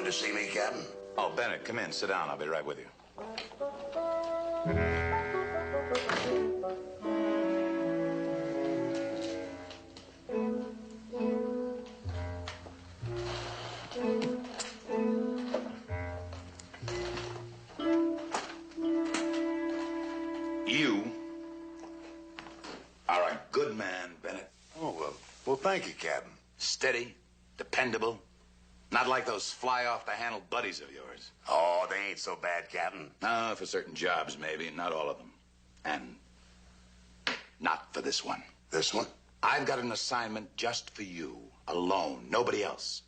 wanted to see me, Captain? Oh, Bennett, come in. Sit down. I'll be right with you. You are a good man, Bennett. Oh, well, thank you, Captain. Steady, dependable, not like those fly-off-the-handle buddies of yours. Oh, they ain't so bad, Captain. No, for certain jobs, maybe, not all of them. And not for this one. This one? I've got an assignment just for you, alone, nobody else.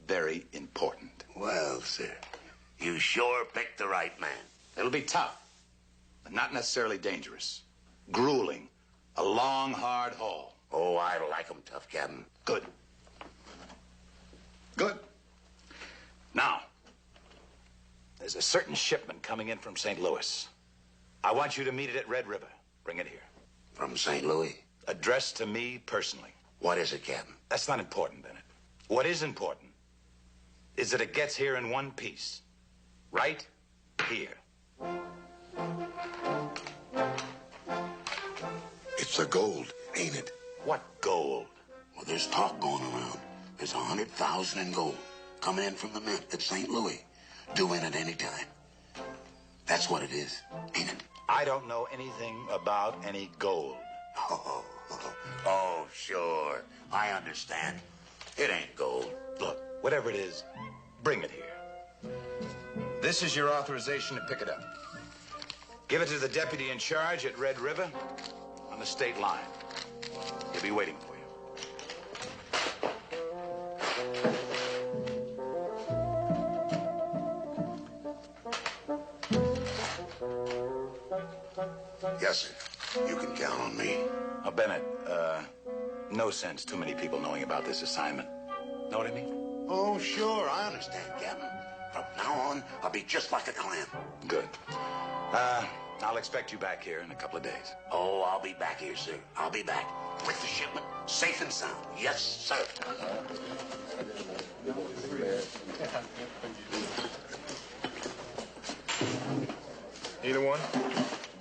Very important. Well, sir, you sure picked the right man. It'll be tough, but not necessarily dangerous. Grueling. A long, hard haul. Oh, I like 'em tough, Captain. Good. Good. Now, there's a certain shipment coming in from St. Louis. I want you to meet it at Red River. Bring it here. From St. Louis? Addressed to me personally. What is it, Captain? That's not important, Bennett. What is important is that it gets here in one piece. Right here. It's the gold, ain't it? What gold? Well, there's talk going around. There's 100,000 in gold coming in from the mint at St. Louis, due in at any time. That's what it is, ain't it? I don't know anything about any gold. Oh, sure. I understand. It ain't gold. Look, whatever it is, bring it here. This is your authorization to pick it up. Give it to the deputy in charge at Red River on the state line. He'll be waiting for you. Yes, sir. You can count on me. Oh, Bennett, no sense too many people knowing about this assignment. Know what I mean? Oh, sure. I understand, Captain. From now on, I'll be just like a clam. Good. I'll expect you back here in a couple of days. Oh, I'll be back here, sir. I'll be back with the shipment, safe and sound. Yes, sir. Either one?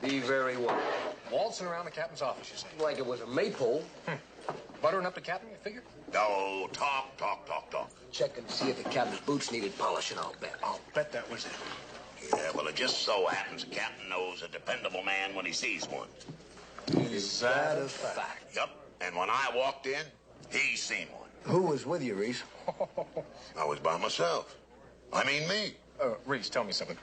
Be very well. Waltzing around the captain's office, you say? Like it was a maypole. Buttering up the captain, you figure? No, talk. Checking to see if the captain's boots needed polishing, I'll bet. I'll bet that was it. Yeah, well, it just so happens the captain knows a dependable man when he sees one. Is that a fact? Yep, and when I walked in, he seen one. Who was with you, Reese? I was by myself. I mean me. Reese, tell me something.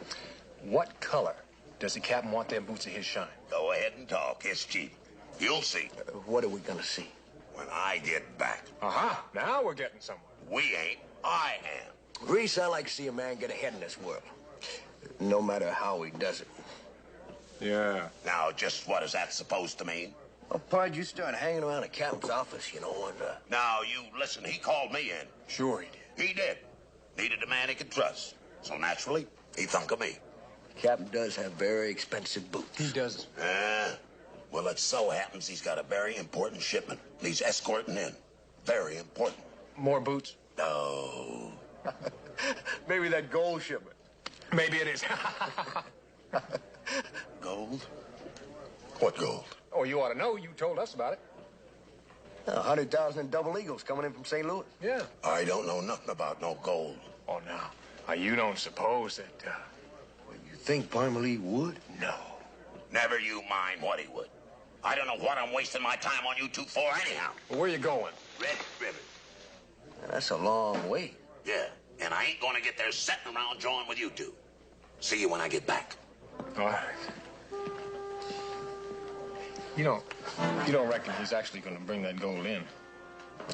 What color does the captain want them boots of his shine? Go ahead and talk. It's cheap. You'll see. What are we gonna see? When I get back. Aha, now we're getting somewhere. We ain't. I am. Reese, I like to see a man get ahead in this world. No matter how he does it. Yeah. Now, just what is that supposed to mean? Well, Pard, you start hanging around the captain's office, you know, and, Now, you listen. He called me in. Sure he did. He did. Needed a man he could trust. So naturally, he thunk of me. Captain does have very expensive boots. He does. Well, it so happens he's got a very important shipment. He's escorting in. Very important. More boots? No. Maybe that gold shipment. Maybe it is. Gold? What gold? Oh, you ought to know. You told us about it. 100,000 in double eagles coming in from St. Louis. Yeah. I don't know nothing about no gold. Oh, now, you don't suppose that, Well, you think Parmalee would? No. Never you mind what he would. I don't know what I'm wasting my time on you two for anyhow. Well, where you going? Red River. That's a long way. Yeah, and I ain't gonna get there sitting around drawing with you two. See you when I get back. All right. You don't reckon he's actually going to bring that gold in?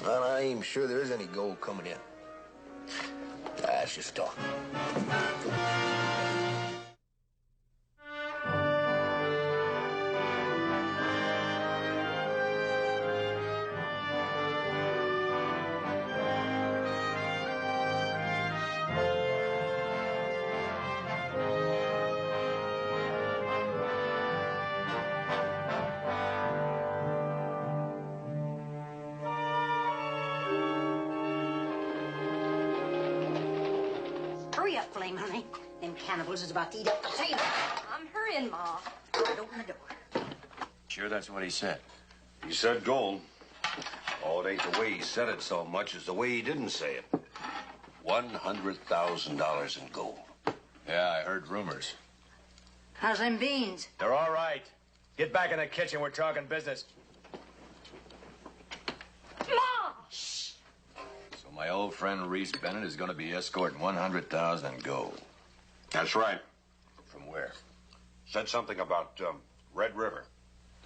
Well, I ain't sure there is any gold coming in. That's just talk. Hurry up, Flame, honey. Them cannibals is about to eat up the table. I'm hurrying, Ma. I'll open the door. Sure that's what he said? He said gold. Oh, it ain't the way he said it so much as the way he didn't say it. $100,000 in gold. Yeah, I heard rumors. How's them beans? They're all right. Get back in the kitchen. We're talking business. Ma! So my old friend Reese Bennett is going to be escorting 100,000 in gold. That's right. From where? Said something about Red River.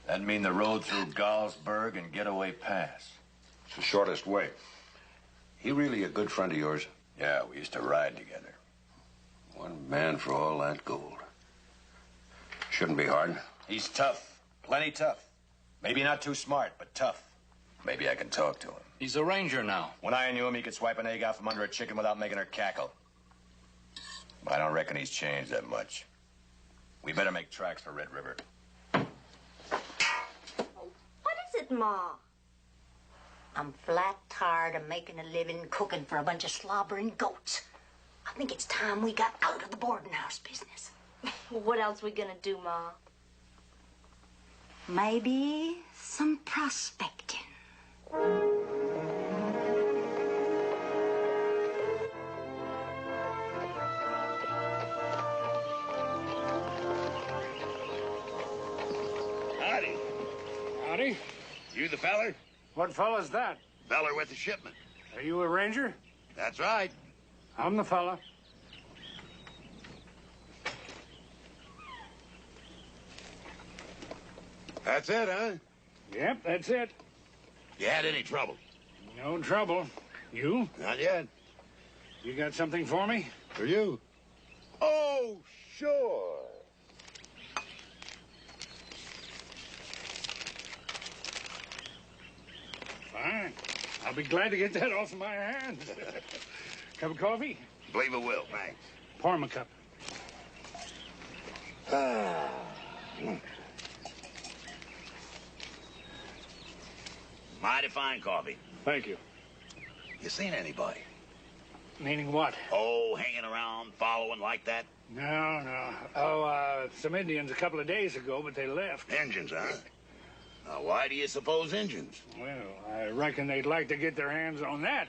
That'd mean the road through Galsburg and Getaway Pass. It's the shortest way. He really a good friend of yours? Yeah, we used to ride together. One man for all that gold. Shouldn't be hard. He's tough. Plenty tough. Maybe not too smart, but tough. Maybe I can talk to him. He's a ranger now. When I knew him, he could swipe an egg out from under a chicken without making her cackle. I don't reckon he's changed that much. We better make tracks for Red River. What is it, Ma? I'm flat tired of making a living cooking for a bunch of slobbering goats. I think it's time we got out of the boarding house business. What else we gonna do, Ma? Maybe some prospecting. Howdy. Howdy. You the feller? What fella's that? Feller with the shipment. Are you a ranger? That's right. I'm the fella. That's it, huh? Yep, that's it. You had any trouble? No trouble. You? Not yet. You got something for me? For you? Oh, sure. Fine. I'll be glad to get that off my hands. Cup of coffee? Believe it will, thanks. Pour him a cup. Mighty fine coffee. Thank you. You seen anybody? Meaning what? Oh, hanging around, following like that? No, no. Oh, some Indians a couple of days ago, but they left. Engines, huh? Now, why do you suppose engines? Well, I reckon they'd like to get their hands on that.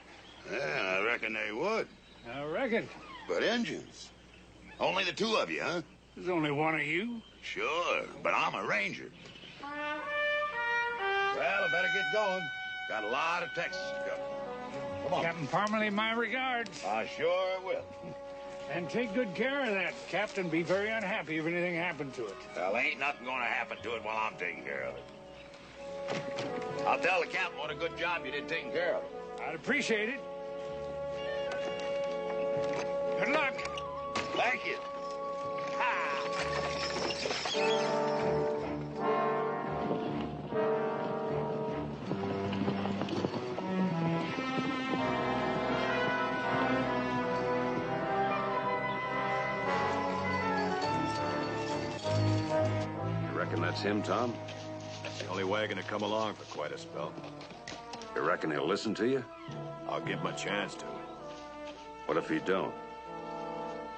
Yeah, I reckon they would. I reckon. But engines? Only the two of you, huh? There's only one of you. Sure, but I'm a ranger. Well, I better get going. Got a lot of Texas to cover. Come on. Captain Parmalee, my regards. I sure will. And take good care of that. Captain, be very unhappy if anything happened to it. Well, ain't nothing gonna happen to it while I'm taking care of it. I'll tell the captain what a good job you did taking care of it. I'd appreciate it. Good luck. Thank you. You reckon that's him, Tom? That's the only wagon to come along for quite a spell. You reckon he'll listen to you? I'll give him a chance to. What if he don't?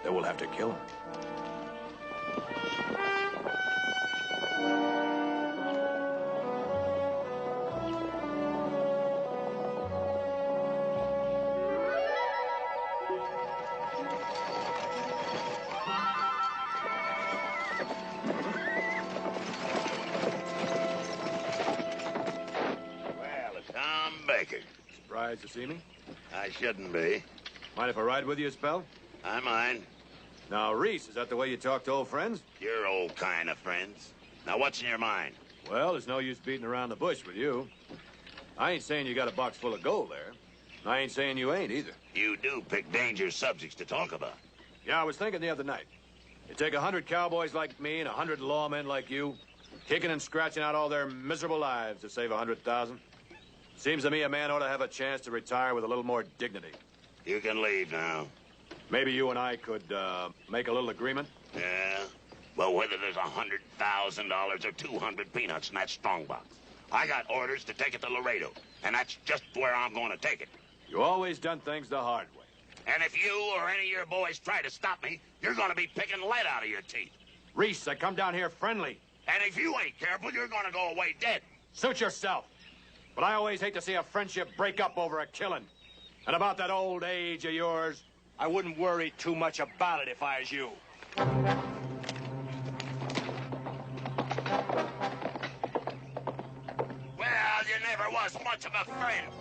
Then we'll have to kill him. Well, it's Tom Baker. Surprised to see me? I shouldn't be. Mind if I ride with you a spell? I mind. Now, Reese, is that the way you talk to old friends? You're old kind of friends. Now, what's in your mind? Well, there's no use beating around the bush with you. I ain't saying you got a box full of gold there. I ain't saying you ain't either. You do pick dangerous subjects to talk about. Yeah, I was thinking the other night. You take 100 cowboys like me and 100 lawmen like you, kicking and scratching out all their miserable lives to save 100,000. Seems to me a man ought to have a chance to retire with a little more dignity. You can leave now. Maybe you and I could make a little agreement. Yeah? Well, whether there's $100,000 or 200 peanuts in that strongbox, I got orders to take it to Laredo, and that's just where I'm going to take it. You always done things the hard way. And if you or any of your boys try to stop me, you're gonna be picking lead out of your teeth. Reese, I come down here friendly. And if you ain't careful, you're gonna go away dead. Suit yourself. But I always hate to see a friendship break up over a killing. And about that old age of yours, I wouldn't worry too much about it if I was you. Well, you never was much of a friend.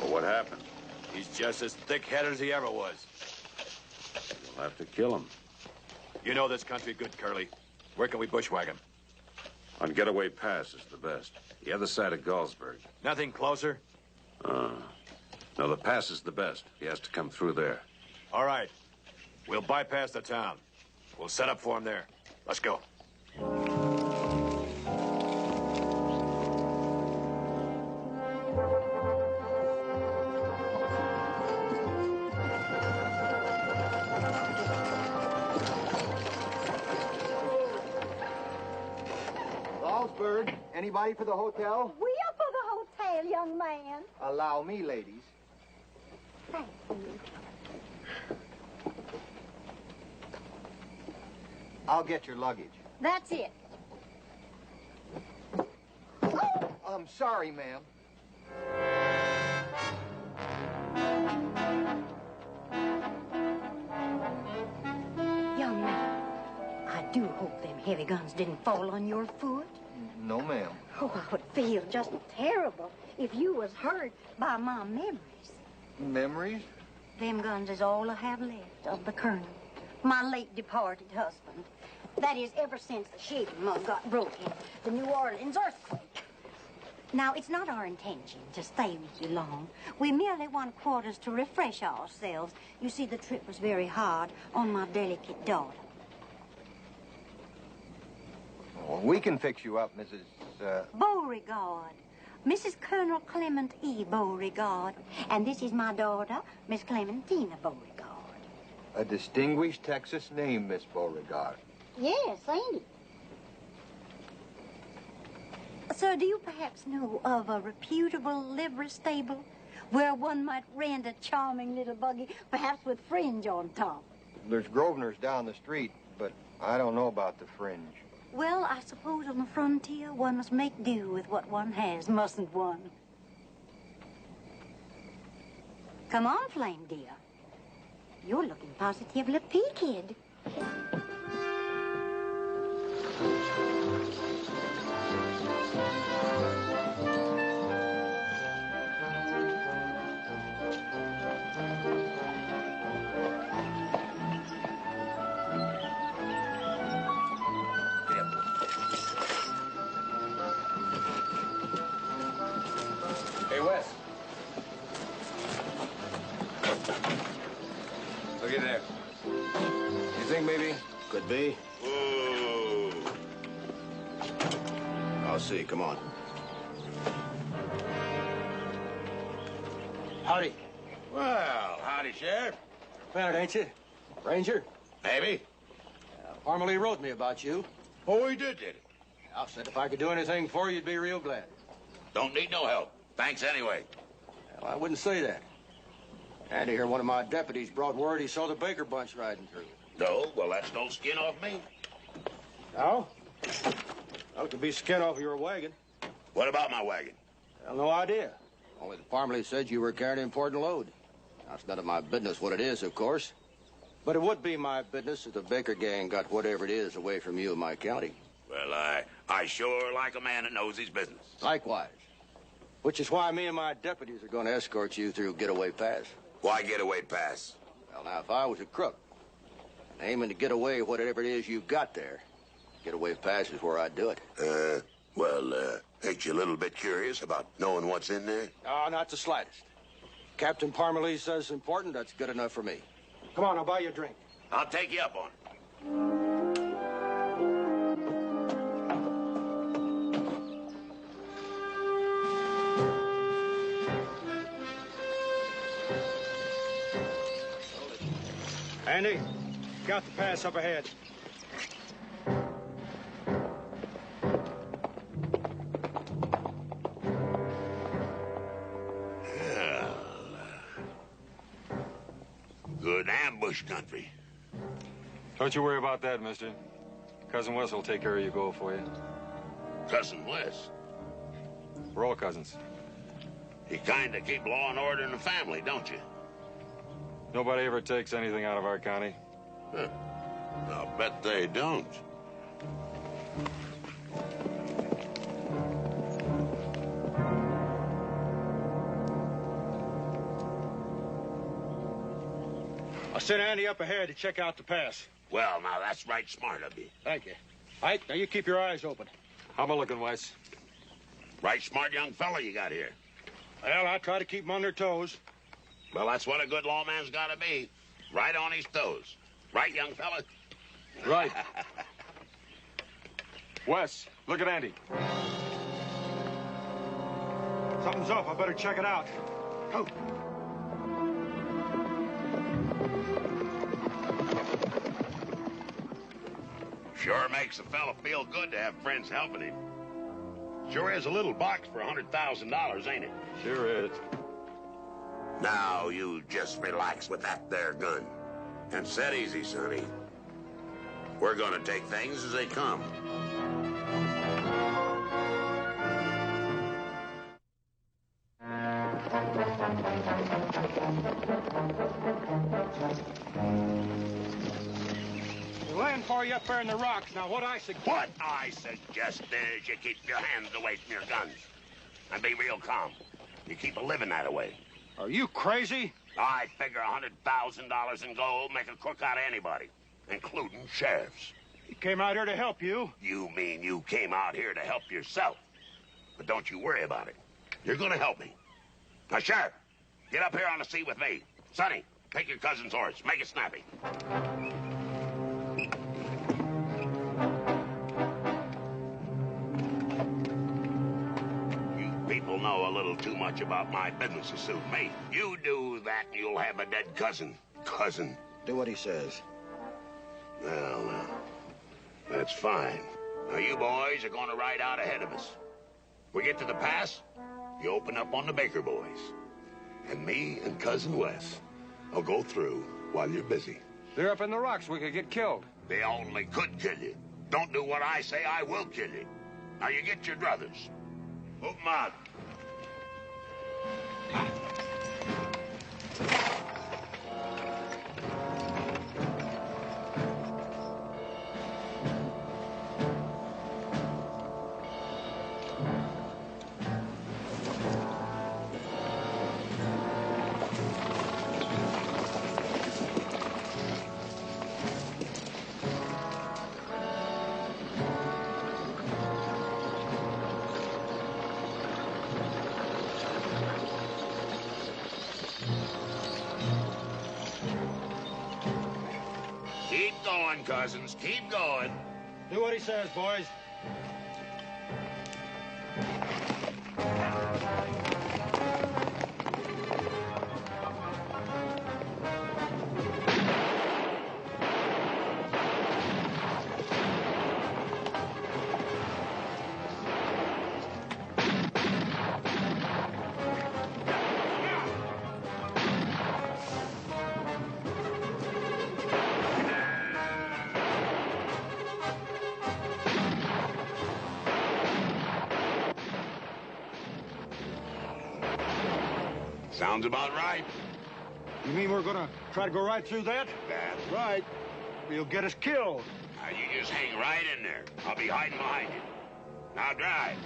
Well, what happened? He's just as thick-headed as he ever was. We'll have to kill him. You know this country good, Curly. Where can we bushwhack him? On Getaway Pass is the best. The other side of Gallsburg. Nothing closer? No, the pass is the best. He has to come through there. All right. We'll bypass the town. We'll set up for him there. Let's go. Gallsburg, anybody for the hotel? We up for the hotel, young man. Allow me, ladies. Thank you. I'll get your luggage. That's it. I'm sorry, ma'am. Young man, I do hope them heavy guns didn't fall on your foot. No, ma'am. Oh, I would feel just terrible if you was hurt by my memories. Memories? Them guns is all I have left of the colonel, my late departed husband. That is, ever since the shaving mug got broke in the New Orleans earthquake. Now, it's not our intention to stay with you long. We merely want quarters to refresh ourselves. You see, the trip was very hard on my delicate daughter. Well, we can fix you up, Mrs. Beauregard. Mrs. Colonel Clement E. Beauregard. And this is my daughter, Miss Clementina Beauregard. A distinguished Texas name, Miss Beauregard. Yes, ain't it? Sir, do you perhaps know of a reputable livery stable where one might rent a charming little buggy, perhaps with fringe on top? There's Grosvenor's down the street, but I don't know about the fringe. Well, I suppose on the frontier one must make do with what one has, mustn't one? Come on, Flame dear. You're looking positively peaked. Hey, Wes. Look at there. You think maybe? Could be. Ooh. I'll see. Come on. Howdy. Well, howdy, Sheriff. Bennett, ain't you? Ranger? Maybe. Parmalee wrote me about you. Oh, he did he? I said if I could do anything for you, you'd be real glad. Don't need no help. Thanks anyway. Well, I wouldn't say that. And here one of my deputies brought word he saw the Baker bunch riding through. No? Well, that's no skin off me. Oh? Well, it could be skin off your wagon. What about my wagon? Well, no idea. Only the Parmalee said you were carrying an important load. Now, it's none of my business what it is, of course. But it would be my business if the Baker gang got whatever it is away from you and my county. Well, I sure like a man that knows his business. Likewise. Which is why me and my deputies are going to escort you through Getaway Pass. Why Getaway Pass? Well, now, if I was a crook and aiming to get away whatever it is you've got there, Getaway Pass is where I'd do it. Ain't you a little bit curious about knowing what's in there? Oh, not the slightest. Captain Parmalee says it's important, that's good enough for me. Come on, I'll buy you a drink. I'll take you up on it. Andy, got the pass up ahead. Good ambush country. Don't you worry about that, mister. Cousin Wes will take care of your goal for you. Cousin Wes. We're all cousins. You kind of keep law and order in the family, don't you? Nobody ever takes anything out of our county. Huh. I'll bet they don't. I'll send Andy up ahead to check out the pass. Well, now, that's right smart of you. Thank you. Ike, now you keep your eyes open. How am I looking, Wes? Right smart young fella you got here. Well, I try to keep them on their toes. Well, that's what a good lawman's got to be. Right on his toes. Right, young fella? Right. Wes, look at Andy. Something's up. I better check it out. Oh. Sure makes a fella feel good to have friends helping him. Sure is a little box for $100,000, ain't it? Sure is. Now, you just relax with that there gun. And set easy, sonny. We're gonna take things as they come. They're laying for you up there in the rocks. Now, what I suggest is you keep your hands away from your guns. And be real calm. You keep a living that way. Are you crazy? I figure $100,000 in gold make a crook out of anybody, including sheriffs. He came out here to help you. You mean you came out here to help yourself? But don't you worry about it. You're gonna help me. Now, Sheriff, get up here on the seat with me. Sonny, take your cousin's horse. Make it snappy. People know a little too much about my business to suit me. You do that and you'll have a dead cousin. Cousin. Do what he says. Well, now, that's fine. Now, you boys are going to ride out ahead of us. We get to the pass, you open up on the Baker boys. And me and Cousin Wes will go through while you're busy. They're up in the rocks. We could get killed. They only could kill you. Don't do what I say, I will kill you. Now, you get your druthers. Move 'em out. Keep going, cousins. Keep going. Do what he says, boys. Sounds about right. You mean we're gonna try to go right through that? That's Right. You'll get us killed. Now, you just hang right in there. I'll be hiding behind you. Now, drive.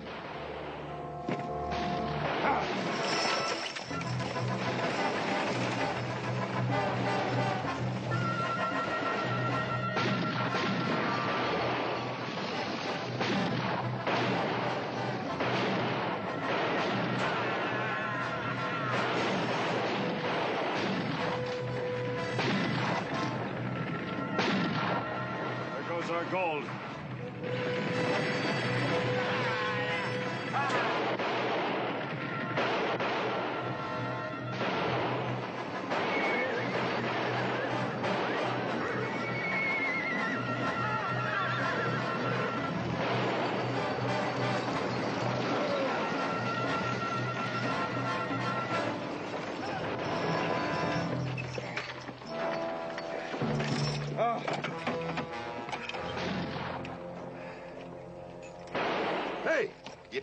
There goes our gold.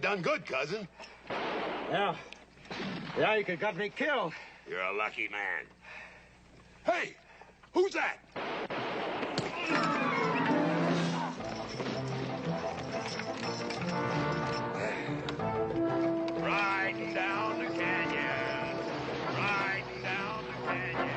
done good, cousin. Yeah, you could got me killed. You're a lucky man. Hey, who's that? Riding down the canyon. Riding down the canyon.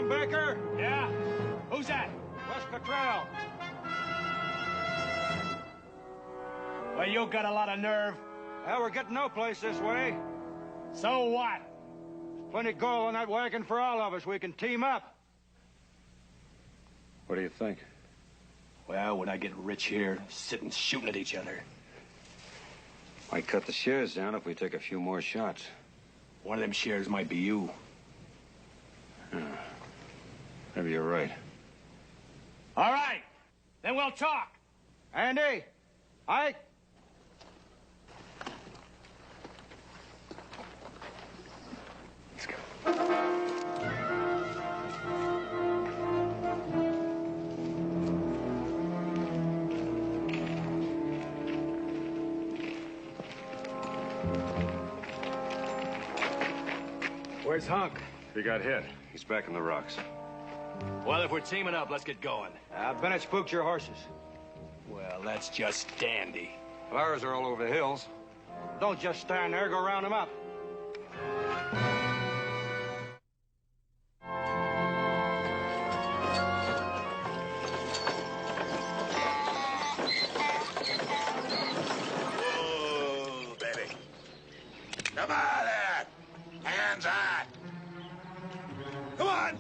Baker? Yeah? Who's that? West Cottrell. Well, you got a lot of nerve. Well, we're getting no place this way. So what? There's plenty of gold on that wagon for all of us. We can team up. What do you think? Well, when I get rich here, sitting shooting at each other. Might cut the shares down if we take a few more shots. One of them shares might be you. Maybe you're right. All right. Then we'll talk. Andy, Ike. Let's go. Where's Hunk? He got hit. He's back in the rocks. Well, if we're teaming up, let's get going. Bennett spooked your horses. Well, that's just dandy. Flowers are all over the hills. Don't just stand there. Go round them up. Whoa, baby. Come on there. Hands high. Come on.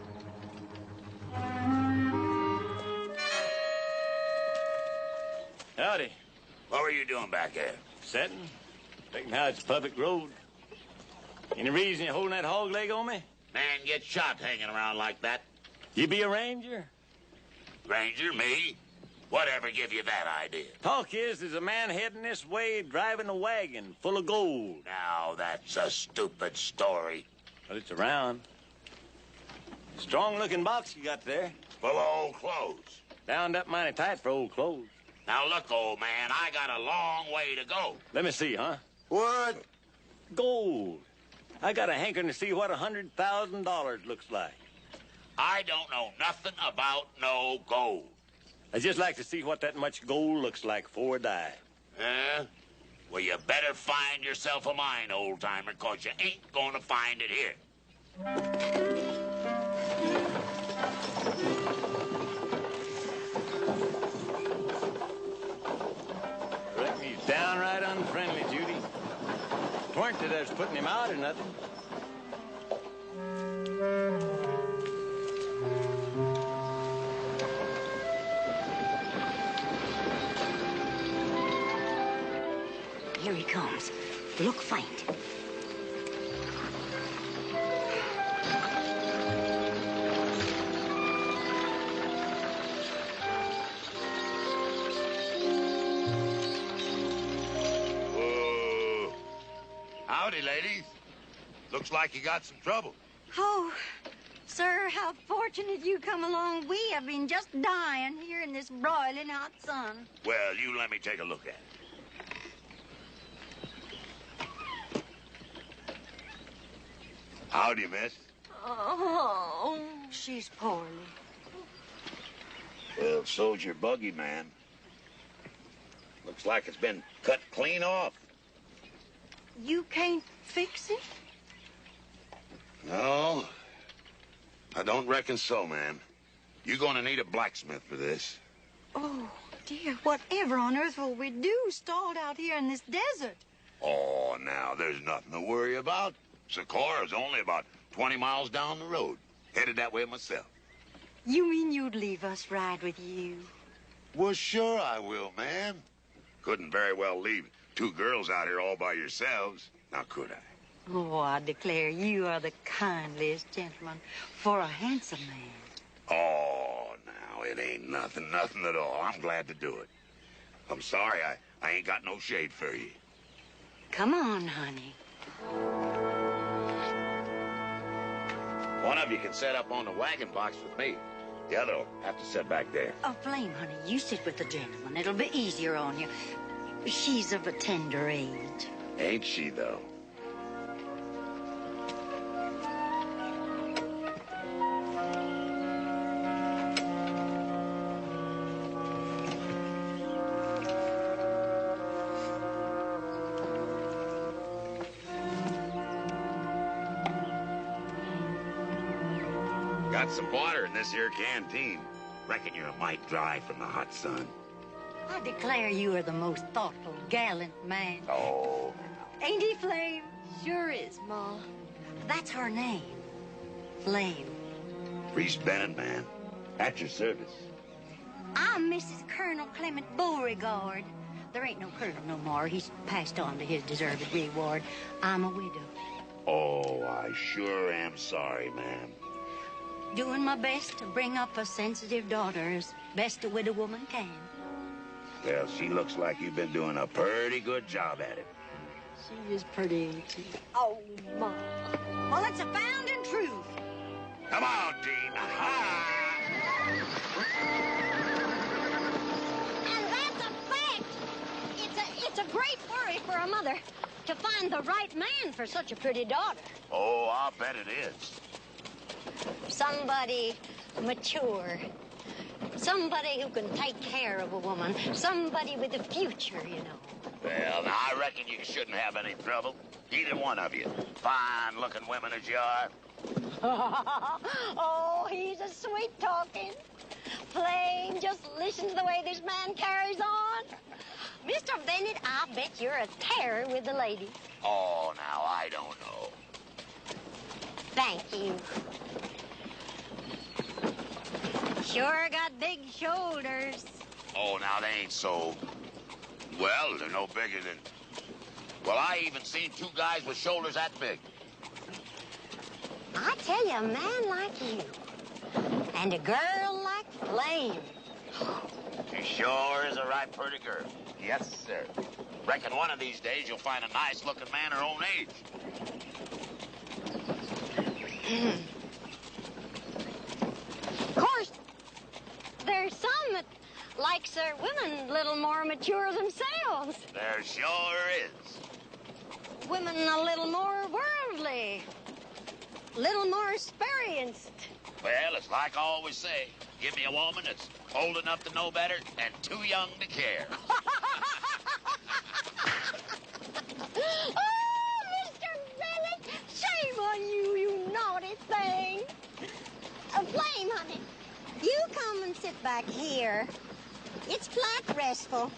Howdy. What were you doing back there? Setting. Thinking how it's a public road. Any reason you're holding that hog leg on me? Man gets shot hanging around like that. You be a ranger? Ranger, me? Whatever give you that idea? Talk is, there's a man heading this way driving a wagon full of gold. Now, that's a stupid story. Well, it's around. Strong-looking box you got there. Full of old clothes. Bound up mighty tight for old clothes. Now, look, old man, I got a long way to go. Let me see, huh? What? Gold. I got a hankering to see what $100,000 looks like. I don't know nothing about no gold. I'd just like to see what that much gold looks like before I die. Eh? Well, you better find yourself a mine, old-timer, 'cause you ain't gonna find it here. Reckon he's downright unfriendly, Judy. Weren't that I was putting him out or nothing. Here he comes. Look faint. Whoa. Howdy, ladies. Looks like you got some trouble. Oh, sir, how fortunate you come along. We have been just dying here in this broiling hot sun. Well, you let me take a look at it. Howdy, miss. Oh, she's poorly. Well, so's your buggy, man. Looks like it's been cut clean off. You can't fix it? No, I don't reckon so, ma'am. You're gonna need a blacksmith for this. Oh, dear, whatever on earth will we do stalled out here in this desert? Oh, now, there's nothing to worry about. Socorro's only about 20 miles down the road. Headed that way myself. You mean you'd leave us ride with you? Well, sure I will, ma'am. Couldn't very well leave 2 girls out here all by yourselves. Now, could I? Oh, I declare you are the kindliest gentleman for a handsome man. Oh, now, it ain't nothing at all. I'm glad to do it. I'm sorry I ain't got no shade for you. Come on, honey. One of you can set up on the wagon box with me. The other will have to sit back there. Oh, Flame, honey, you sit with the gentleman. It'll be easier on you. She's of a tender age. Ain't she, though? Got some water in this here canteen. Reckon you're a mite dry from the hot sun. I declare you are the most thoughtful, gallant man. Oh. Ain't he, Flame? Sure is, Ma. That's her name. Flame. Reese Bennett, man. At your service. I'm Mrs. Colonel Clement Beauregard. There ain't no colonel no more. He's passed on to his deserved reward. I'm a widow. Oh, I sure am sorry, ma'am. Doing my best to bring up a sensitive daughter as best a widow woman can. Well, she looks like you've been doing a pretty good job at it. She is pretty, ain't she? Oh, Ma. Well, it's a found in truth. Come on, Dean. And that's a fact. It's a great worry for a mother to find the right man for such a pretty daughter. Oh, I'll bet it is. Somebody mature. Somebody who can take care of a woman. Somebody with a future, you know. Well, now, I reckon you shouldn't have any trouble. Either one of you. Fine-looking women as you are. Oh, he's a sweet-talking. Flame, just listen to the way this man carries on. Mr. Bennett, I bet you're a terror with the ladies. Oh, now, I don't know. Thank you. Sure got big shoulders. Oh, now, they ain't so... Well, they're no bigger than... Well, I even seen 2 guys with shoulders that big. I tell you, a man like you and a girl like Flame. She sure is a right pretty girl. Yes, sir. Reckon one of these days you'll find a nice-looking man her own age. Of course, there's some that likes their women a little more mature themselves. There sure is. Women a little more worldly, a little more experienced. Well, it's like I always say, give me a woman that's old enough to know better and too young to care. Oh, Mr. Bennett, shame on you, you naughty thing. Flame, honey, you come and sit back here. It's flat restful.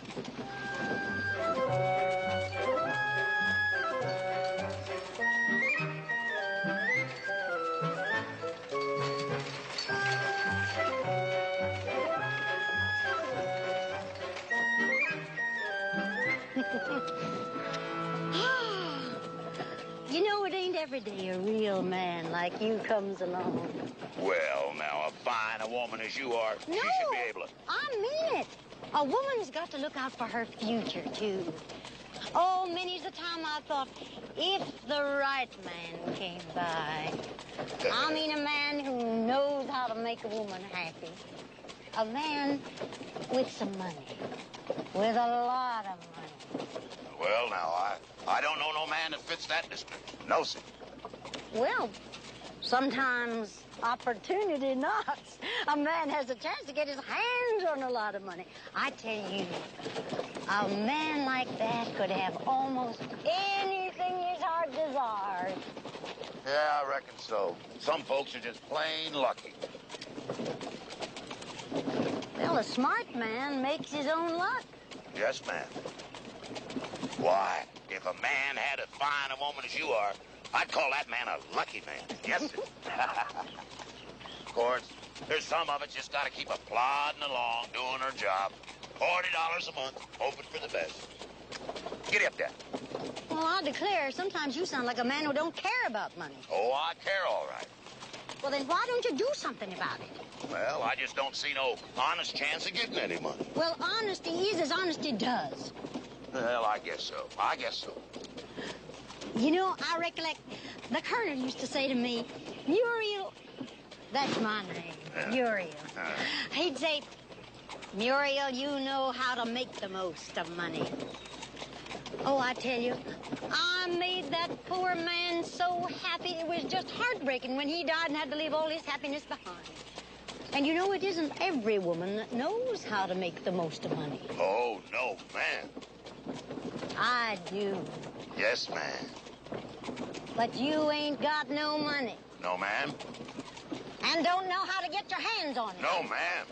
You know, it ain't every day a real man like you comes along. Well, now, a fine a woman as you are, No, she should be able to... I mean it. A woman's got to look out for her future, too. Oh, many's the time I thought, if the right man came by. I mean a man who knows how to make a woman happy. A man with some money. With a lot of money. Well, now, I don't know no man that fits that description. No, sir. Well, sometimes opportunity knocks. A man has a chance to get his hands on a lot of money. I tell you, a man like that could have almost anything his heart desires. Yeah, I reckon so. Some folks are just plain lucky. Well, a smart man makes his own luck. Yes, ma'am. Why, if a man had as fine a woman as you are, I'd call that man a lucky man. Yes, sir. course. There's some of us just gotta keep a plodding along, doing our job. $40 a month, hoping for the best. Get up there. Well, I declare, sometimes you sound like a man who don't care about money. Oh, I care all right. Well, then why don't you do something about it? Well, I just don't see no honest chance of getting any money. Well, honesty is as honesty does. Well, I guess so. I guess so. You know, I recollect the colonel used to say to me, Muriel, that's my name, Muriel. He'd say, Muriel, you know how to make the most of money. Oh, I tell you, I made that poor man so happy. It was just heartbreaking when he died and had to leave all his happiness behind. And you know, it isn't every woman that knows how to make the most of money. Oh, no, man. I do. Yes, ma'am. But you ain't got no money. No, ma'am. And don't know how to get your hands on it. No, ma'am.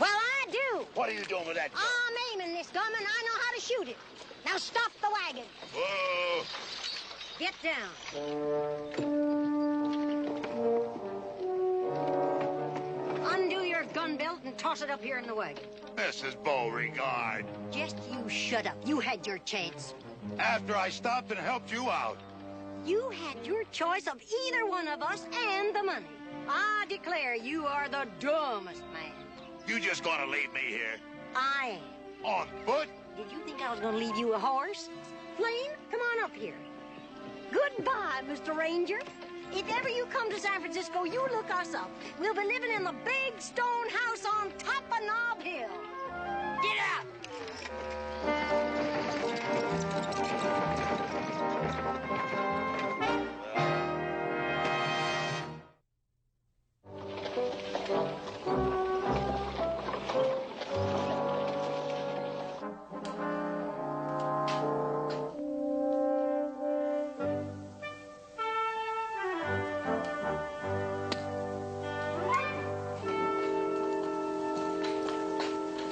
Well, I do. What are you doing with that gun? I'm aiming this gun, and I know how to shoot it. Now stop the wagon. Whoa. Get down. Undo your gun belt and toss it up here in the wagon. Mrs. Beauregard. Just you shut up. You had your chance. After I stopped and helped you out. You had your choice of either one of us and the money. I declare you are the dumbest man. You just gonna leave me here? I am. On foot? Did you think I was gonna leave you a horse? Flame, come on up here. Goodbye, Mr. Ranger. If ever you come to San Francisco, you look us up. We'll be living in the big stone house on top of Nob Hill. Get out!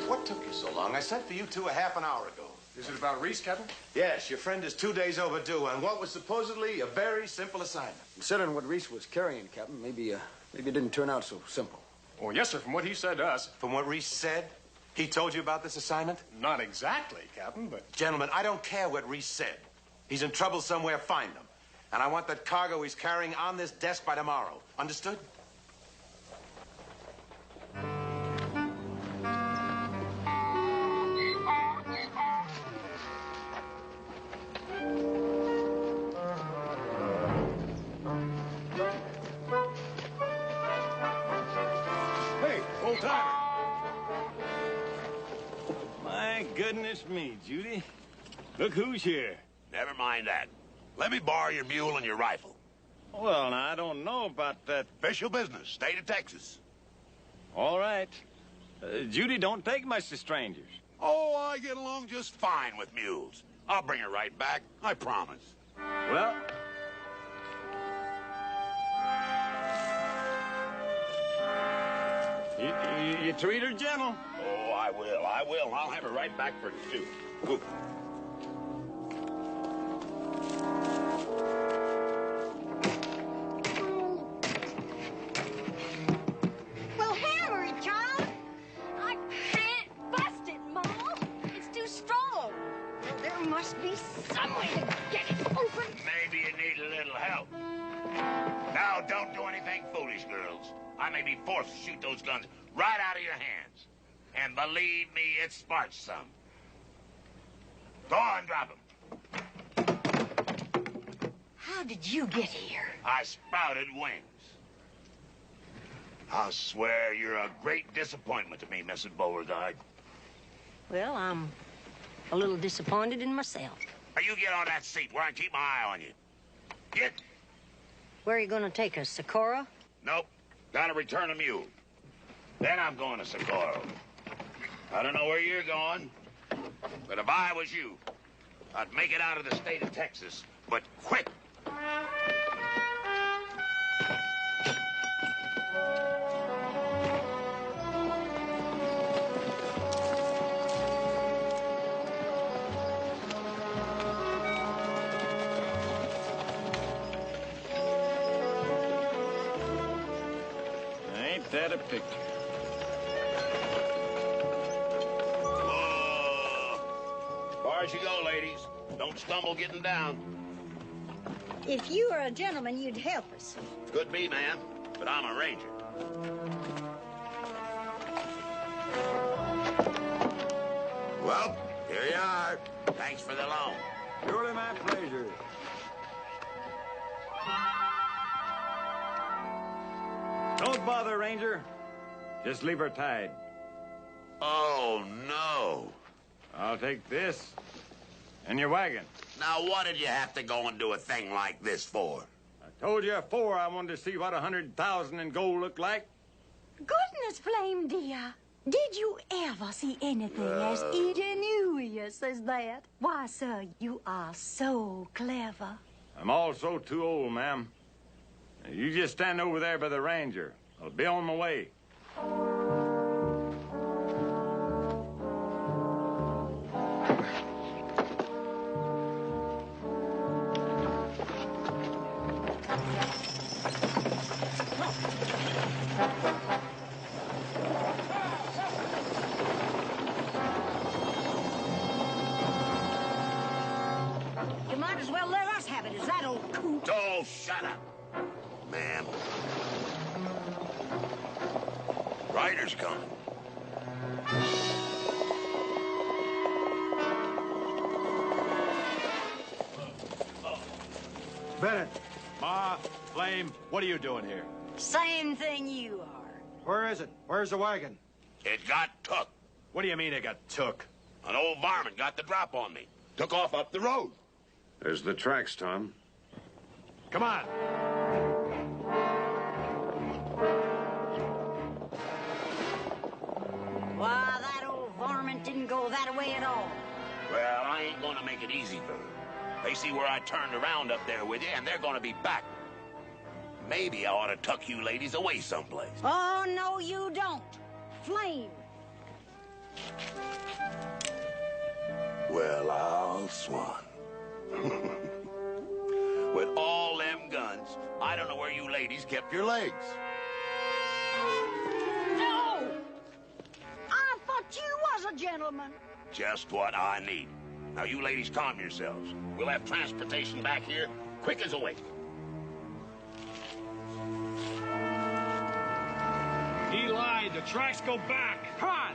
What took you so long? I sent for you two a half an hour ago. Is it about Reese, Captain? Yes, your friend is 2 days overdue on what was supposedly a very simple assignment. Considering what Reese was carrying, Captain, maybe it didn't turn out so simple. Oh, yes, sir. From what he said to us. From what Reese said? He told you about this assignment? Not exactly, Captain, but... Gentlemen, I don't care what Reese said. He's in trouble somewhere, find him. And I want that cargo he's carrying on this desk by tomorrow. Understood? Hey, old timer. My goodness me, Judy. Look who's here. Never mind that. Let me borrow your mule and your rifle. Well, now, I don't know about that. Official business, state of Texas. All right. Judy don't take much to strangers. Oh, I get along just fine with mules. I'll bring her right back, I promise. Well... You treat her gentle. Oh, I will. I'll have her right back for two. Ooh. Well, hammer it, child. I can't bust it, Ma. It's too strong. Well, there must be some way to get it open. Maybe you need a little help. Now, don't do anything foolish, girls. I may be forced to shoot those guns right out of your hands. And believe me, it sparks some. Go on, drop them. How did you get here? I sprouted wings. I'll swear you're a great disappointment to me, Mrs. Beauregard. Well, I'm a little disappointed in myself. Now, you get on that seat where I keep my eye on you. Get. Where are you going to take us, Socorro? Nope. Gotta return a mule. Then I'm going to Socorro. I don't know where you're going, but if I was you, I'd make it out of the state of Texas, but quick. that a picture? Whoa! As far as you go, ladies. Don't stumble getting down. If you were a gentleman, you'd help us. Could be, ma'am, but I'm a ranger. Well, here you are. Thanks for the loan. Surely my pleasure. Don't bother, Ranger. Just leave her tied. Oh, no. I'll take this and your wagon. Now, what did you have to go and do a thing like this for? I told you before I wanted to see what 100,000 in gold looked like. Goodness flame, dear. Did you ever see anything as ingenious as that? Why, sir, you are so clever. I'm also too old, ma'am. You just stand over there by the Ranger. I'll be on my way. You might as well let us have it as that old coot. Oh, shut up, ma'am. Rider's coming. Bennett, Ma, Flame, what are you doing here? Same thing you are. Where is it? Where's the wagon? It got took. What do you mean it got took? An old varmint got the drop on me. Took off up the road. There's the tracks, Tom. Come on. Why, that old varmint didn't go that way at all. Well, I ain't gonna make it easy for them. They see where I turned around up there with you, and they're gonna be back. Maybe I ought to tuck you ladies away someplace. Oh, no, you don't. Flame. Well, I'll swan. With all them guns, I don't know where you ladies kept your legs. No! I thought you was a gentleman. Just what I need. Now, you ladies calm yourselves. We'll have transportation back here quick as a wink. He lied. The tracks go back. Come on.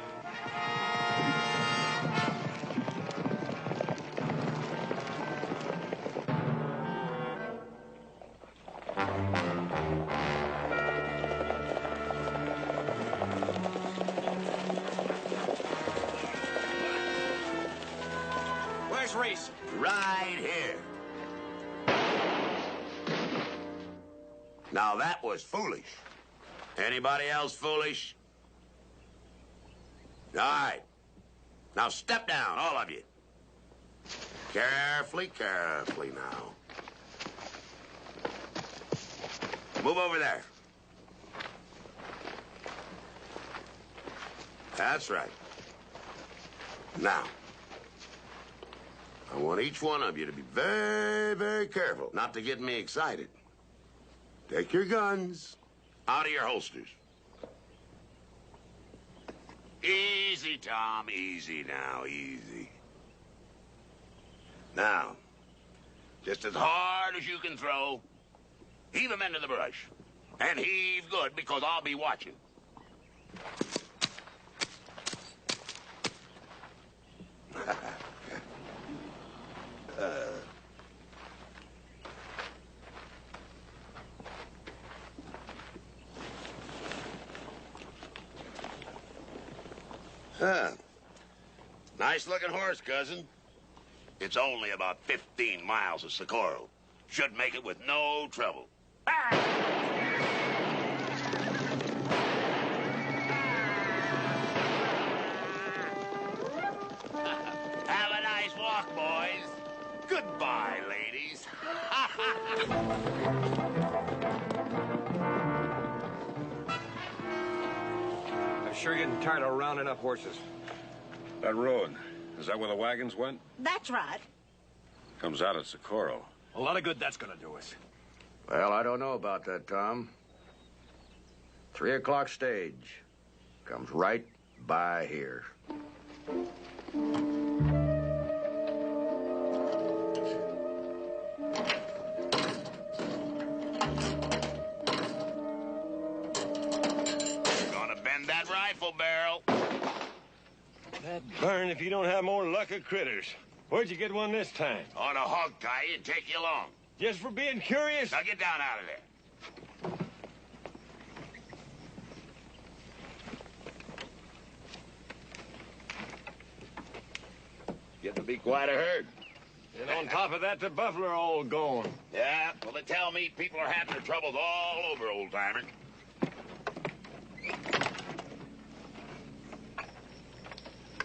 Where's Reese? Right here. Now, that was foolish. Anybody else foolish? All right. Now, step down, all of you. Carefully, carefully now. Move over there. That's right. Now, I want each one of you to be very, very careful not to get me excited. Take your guns out of your holsters. Easy, Tom, easy now, easy. Now, just as hard as you can throw, heave them into the brush. And heave good, because I'll be watching. Nice looking horse, cousin. It's only about 15 miles of Socorro. Should make it with no trouble. Have a nice walk, boys. Goodbye, ladies. I'm sure getting tired of rounding up horses. That road, is that where the wagons went? That's right. Comes out at Socorro. A lot of good that's gonna do us. Well, I don't know about that, Tom. 3 o'clock stage. Comes right by here. Gonna bend that rifle barrel. That burn if you don't have more luck of critters. Where'd you get one this time? Ought to hog tie you and take you along. Just for being curious? Now get down out of there. Getting to be quite a herd. And on top of that, the buffalo are all gone. Yeah, well, they tell me people are having their troubles all over, old-timer.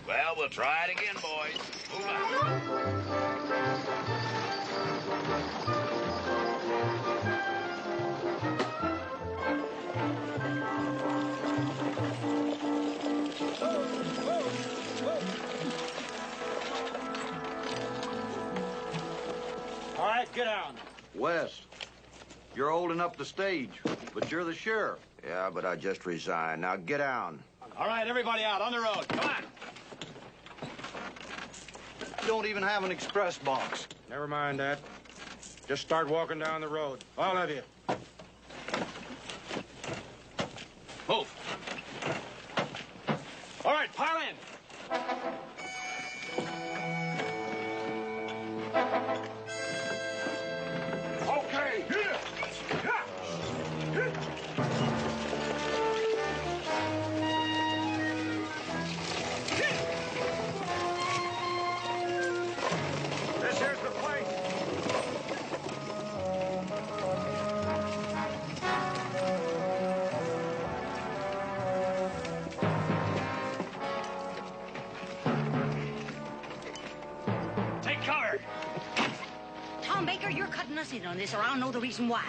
Well, we'll try it again, boys. Move out. All right, get down. Wes, you're holding up the stage, but you're the sheriff. Yeah, but I just resigned. Now get down. All right, everybody out on the road. Come on. You don't even have an express box. Never mind that. Just start walking down the road. All of you. Move. All right, pile in. Okay. This here's the place. Take cover. Tom Baker, you're cutting us in on this, or I'll know the reason why.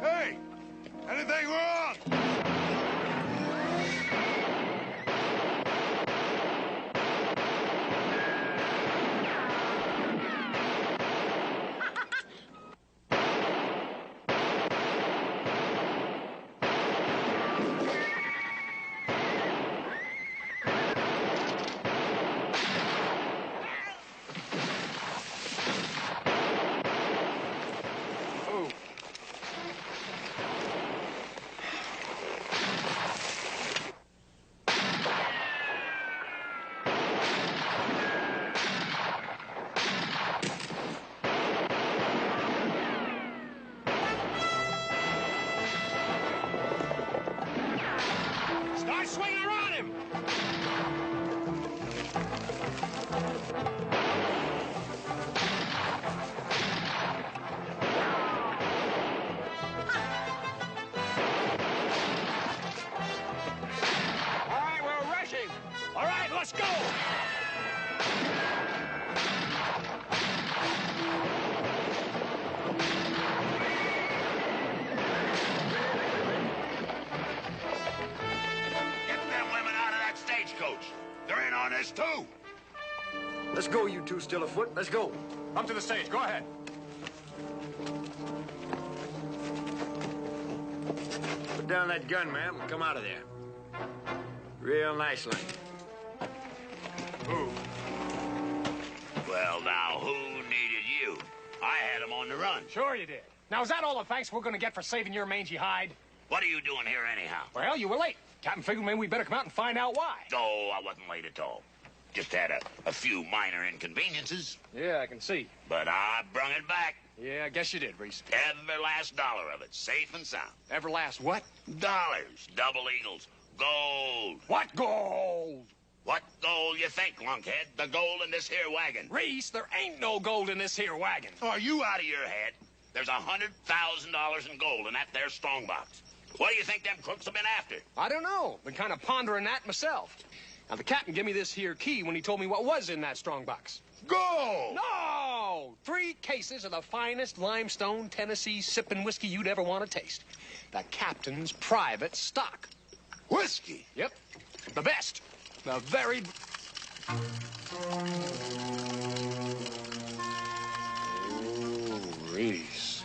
Hey! Anything wrong? Start swinging around him. All right, we're rushing. All right, let's go. Get them women out of that stagecoach. They're in on this, too. Let's go, you two still afoot. Let's go. Up to the stage. Go ahead. Put down that gun, ma'am, and come out of there. Real nice like. Well, now, who needed you? I had them on the run. Sure you did. Now, is that all the thanks we're going to get for saving your mangy hide? What are you doing here anyhow? Well, you were late. Captain figured maybe we better come out and find out why. Oh, I wasn't late at all. Just had a few minor inconveniences. Yeah, I can see. But I brung it back. Yeah, I guess you did, Reese. Every last dollar of it, safe and sound. Ever last what? Dollars, double eagles, Gold. What gold? What gold you think, lunkhead? The gold in this here wagon. Reese, there ain't no gold in this here wagon. Are you out of your head? There's $100,000 in gold in that there strongbox. What do you think them crooks have been after? I don't know. Been kind of pondering that myself. Now, the captain gave me this here key when he told me what was in that strongbox. Gold! No! 3 cases of the finest limestone Tennessee sipping whiskey you'd ever want to taste. The captain's private stock. Whiskey? Yep. The best. The very... Oh, Reese.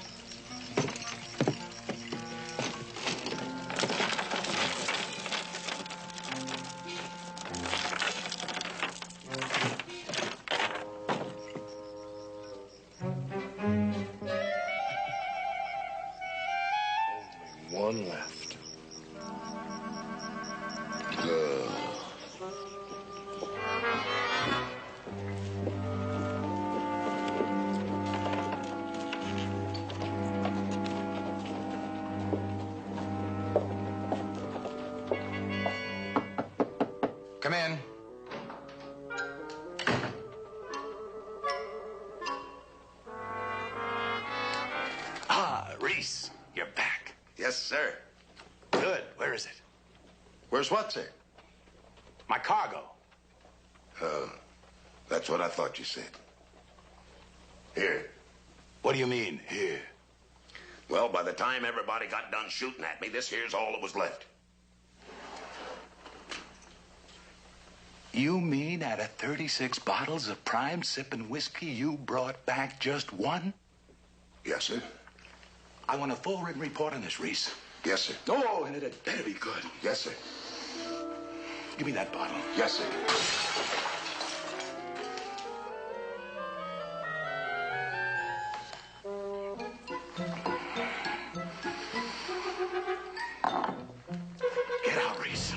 One left. Come in. Ah, Reese, you're back. Yes, sir. Good. Where is it? Where's what, sir? My cargo. That's what I thought you said. Here. What do you mean, here? Well, by the time everybody got done shooting at me, this here's all that was left. You mean out of 36 bottles of prime sipping whiskey, you brought back just one? Yes, sir. I want a full written report on this, Reese. Yes, sir. Oh, and it better be good. Yes, sir. Give me that bottle. Yes, sir. Get out, Reese.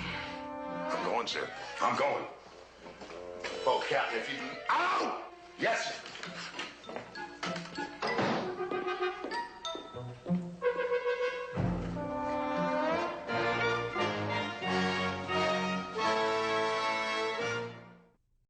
I'm going, sir. I'm going. Oh, Captain, if you... Ow! Yes, sir.